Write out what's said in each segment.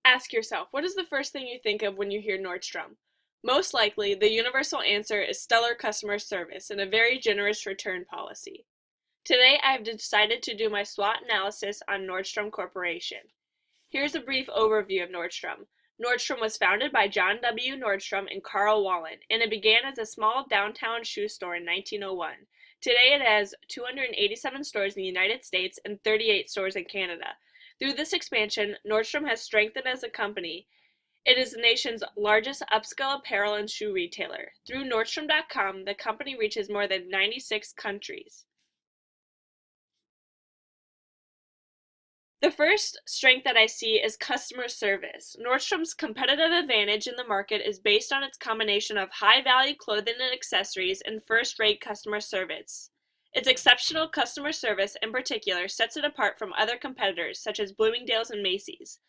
Ask yourself, what is the first thing you think of when you hear Nordstrom? Most likely, the universal answer is stellar customer service and a very generous return policy. Today, I have decided to do my SWOT analysis on Nordstrom Corporation. Here's a brief overview of Nordstrom. Nordstrom was founded by John W. Nordstrom and Carl Wallen, and it began as a small downtown shoe store in 1901. Today, it has 287 stores in the United States and 38 stores in Canada. Through this expansion, Nordstrom has strengthened as a company. It is the nation's largest upscale apparel and shoe retailer. Through Nordstrom.com, the company reaches more than 96 countries. The first strength that I see is customer service. Nordstrom's competitive advantage in the market is based on its combination of high-value clothing and accessories and first-rate customer service. Its exceptional customer service, in particular, sets it apart from other competitors such as Bloomingdale's and Macy's.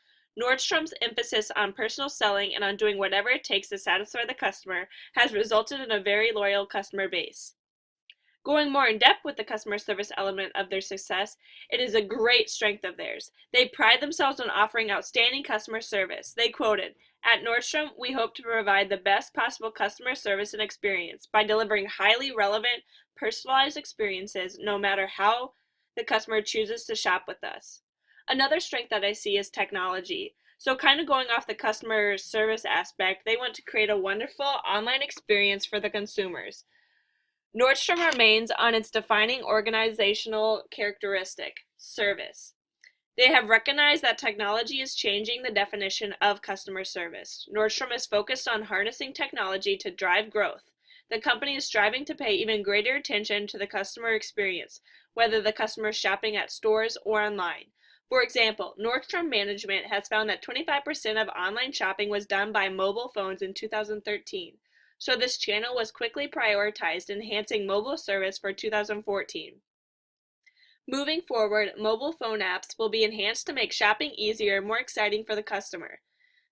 Nordstrom's emphasis on personal selling and on doing whatever it takes to satisfy the customer has resulted in a very loyal customer base. Going more in depth with the customer service element of their success, it is a great strength of theirs. They pride themselves on offering outstanding customer service. They quoted, "At Nordstrom, we hope to provide the best possible customer service and experience by delivering highly relevant, personalized experiences no matter how the customer chooses to shop with us." Another strength that I see is technology. So kind of going off the customer service aspect, they want to create a wonderful online experience for the consumers. Nordstrom remains on its defining organizational characteristic, service. They have recognized that technology is changing the definition of customer service. Nordstrom is focused on harnessing technology to drive growth. The company is striving to pay even greater attention to the customer experience, whether the customer is shopping at stores or online. For example, Nordstrom management has found that 25% of online shopping was done by mobile phones in 2013. So this channel was quickly prioritized, enhancing mobile service for 2014. Moving forward, mobile phone apps will be enhanced to make shopping easier and more exciting for the customer.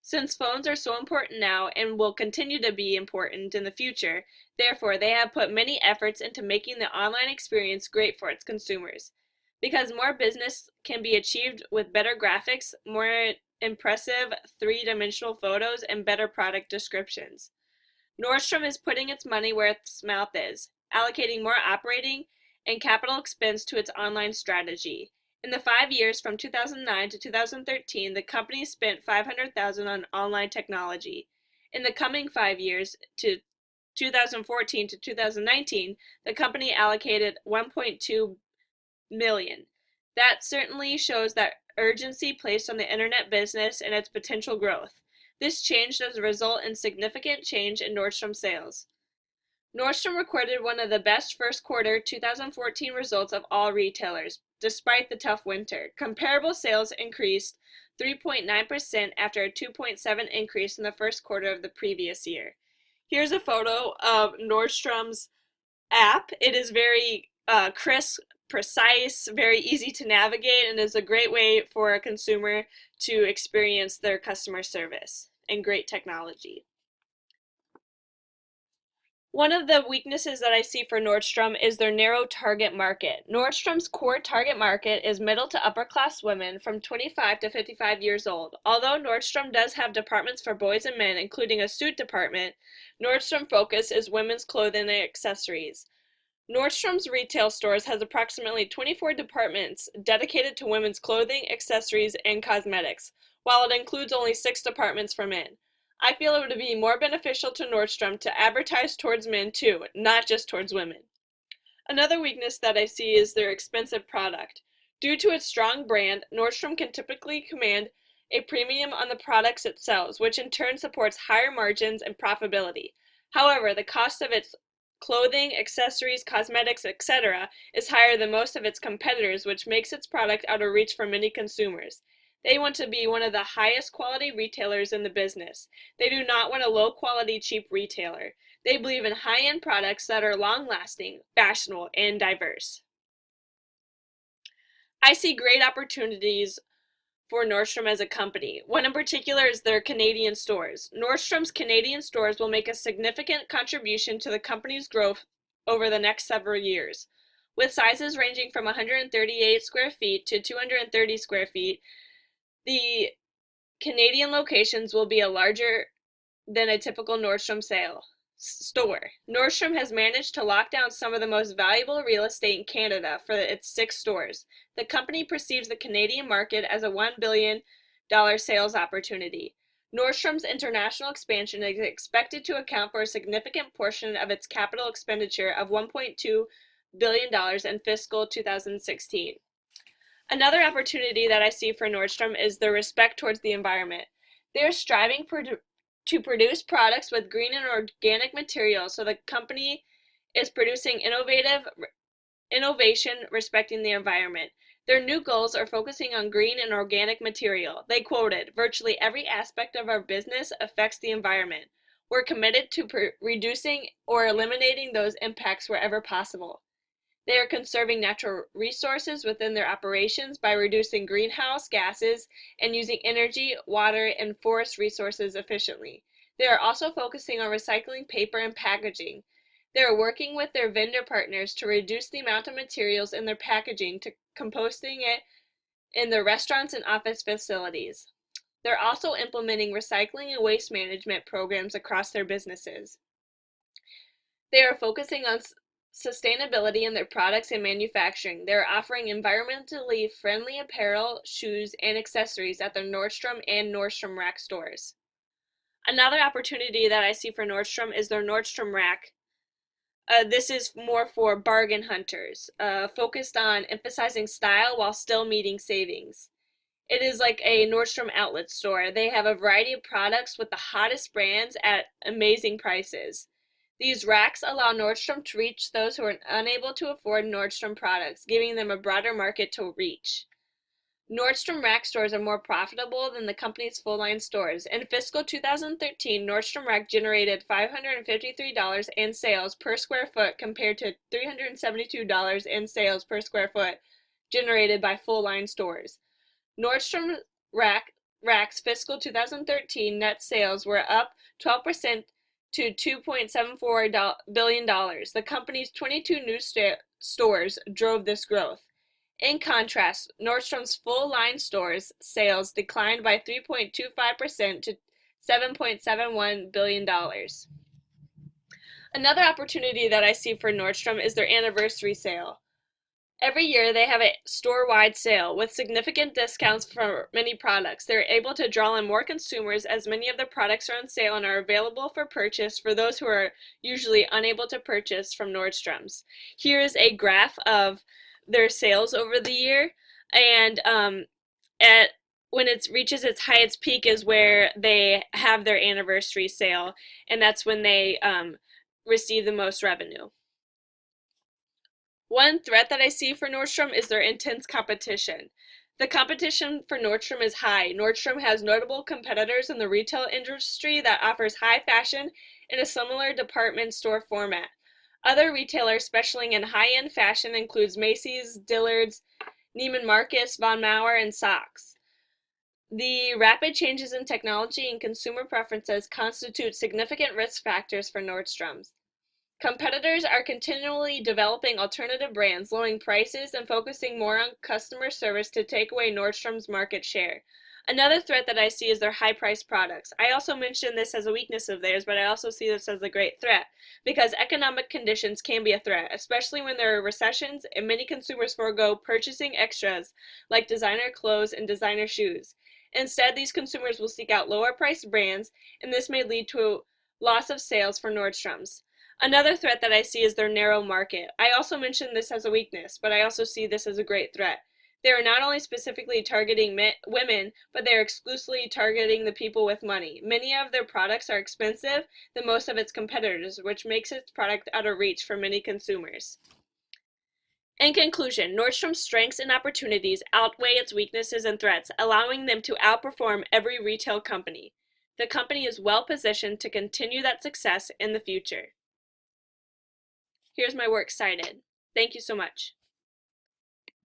Since phones are so important now and will continue to be important in the future, therefore they have put many efforts into making the online experience great for its consumers. Because more business can be achieved with better graphics, more impressive three-dimensional photos, and better product descriptions. Nordstrom is putting its money where its mouth is, allocating more operating and capital expense to its online strategy. In the 5 years from 2009 to 2013, the company spent $500,000 on online technology. In the coming 5 years, to 2014 to 2019, the company allocated $1.2 million. That certainly shows that urgency placed on the internet business and its potential growth. This change does result in significant change in Nordstrom sales. Nordstrom recorded one of the best first quarter 2014 results of all retailers, despite the tough winter. Comparable sales increased 3.9% after a 2.7% increase in the first quarter of the previous year. Here's a photo of Nordstrom's app. It is very crisp, precise, very easy to navigate, and is a great way for a consumer to experience their customer service and great technology. One of the weaknesses that I see for Nordstrom is their narrow target market. Nordstrom's core target market is middle to upper class women from 25 to 55 years old. Although Nordstrom does have departments for boys and men, including a suit department, Nordstrom focus is women's clothing and accessories. Nordstrom's retail stores has approximately 24 departments dedicated to women's clothing, accessories, and cosmetics, while it includes only 6 departments for men. I feel it would be more beneficial to Nordstrom to advertise towards men too, not just towards women. Another weakness that I see is their expensive product. Due to its strong brand, Nordstrom can typically command a premium on the products it sells, which in turn supports higher margins and profitability. However, the cost of its clothing, accessories, cosmetics, etc. is higher than most of its competitors, which makes its product out of reach for many consumers. They want to be one of the highest quality retailers in the business. They do not want a low quality, cheap retailer. They believe in high-end products that are long-lasting, fashionable, and diverse. I see great opportunities for Nordstrom as a company. One in particular is their Canadian stores. Nordstrom's Canadian stores will make a significant contribution to the company's growth over the next several years. With sizes ranging from 138 square feet to 230 square feet, the Canadian locations will be larger than a typical Nordstrom store. Nordstrom has managed to lock down some of the most valuable real estate in Canada for its 6 stores. The company perceives the Canadian market as a $1 billion sales opportunity. Nordstrom's international expansion is expected to account for a significant portion of its capital expenditure of $1.2 billion in fiscal 2016. Another opportunity that I see for Nordstrom is their respect towards the environment. They are striving to produce products with green and organic materials, so the company is producing innovation respecting the environment. Their new goals are focusing on green and organic material. They quoted, "Virtually every aspect of our business affects the environment. We're committed to reducing or eliminating those impacts wherever possible." They are conserving natural resources within their operations by reducing greenhouse gases and using energy, water, and forest resources efficiently. They are also focusing on recycling paper and packaging. They are working with their vendor partners to reduce the amount of materials in their packaging to composting it in their restaurants and office facilities. They're also implementing recycling and waste management programs across their businesses. They are focusing on sustainability in their products and manufacturing. They are offering environmentally friendly apparel, shoes, and accessories at their Nordstrom and Nordstrom Rack stores. Another opportunity that I see for Nordstrom is their Nordstrom Rack. This is more for bargain hunters, focused on emphasizing style while still meeting savings. It is like a Nordstrom outlet store. They have a variety of products with the hottest brands at amazing prices. These racks allow Nordstrom to reach those who are unable to afford Nordstrom products, giving them a broader market to reach. Nordstrom Rack stores are more profitable than the company's full-line stores. In fiscal 2013, Nordstrom Rack generated $553 in sales per square foot compared to $372 in sales per square foot generated by full-line stores. Nordstrom Rack's fiscal 2013 net sales were up 12% to $2.74 billion. The company's 22 new stores drove this growth. In contrast, Nordstrom's full-line stores sales declined by 3.25% to $7.71 billion. Another opportunity that I see for Nordstrom is their anniversary sale. Every year they have a store-wide sale with significant discounts for many products. They're able to draw in more consumers as many of their products are on sale and are available for purchase for those who are usually unable to purchase from Nordstrom's. Here is a graph of their sales over the year, and when it reaches its highest peak is where they have their anniversary sale, and that's when they receive the most revenue. One threat that I see for Nordstrom is their intense competition. The competition for Nordstrom is high. Nordstrom has notable competitors in the retail industry that offers high fashion in a similar department store format. Other retailers specializing in high-end fashion includes Macy's, Dillard's, Neiman Marcus, Von Maur, and Saks. The rapid changes in technology and consumer preferences constitute significant risk factors for Nordstrom's. Competitors are continually developing alternative brands, lowering prices, and focusing more on customer service to take away Nordstrom's market share. Another threat that I see is their high-priced products. I also mentioned this as a weakness of theirs, but I also see this as a great threat, because economic conditions can be a threat, especially when there are recessions and many consumers forego purchasing extras like designer clothes and designer shoes. Instead, these consumers will seek out lower-priced brands, and this may lead to a loss of sales for Nordstrom's. Another threat that I see is their narrow market. I also mentioned this as a weakness, but I also see this as a great threat. They are not only specifically targeting women, but they are exclusively targeting the people with money. Many of their products are expensive than most of its competitors, which makes its product out of reach for many consumers. In conclusion, Nordstrom's strengths and opportunities outweigh its weaknesses and threats, allowing them to outperform every retail company. The company is well positioned to continue that success in the future. Here's my works cited. Thank you so much.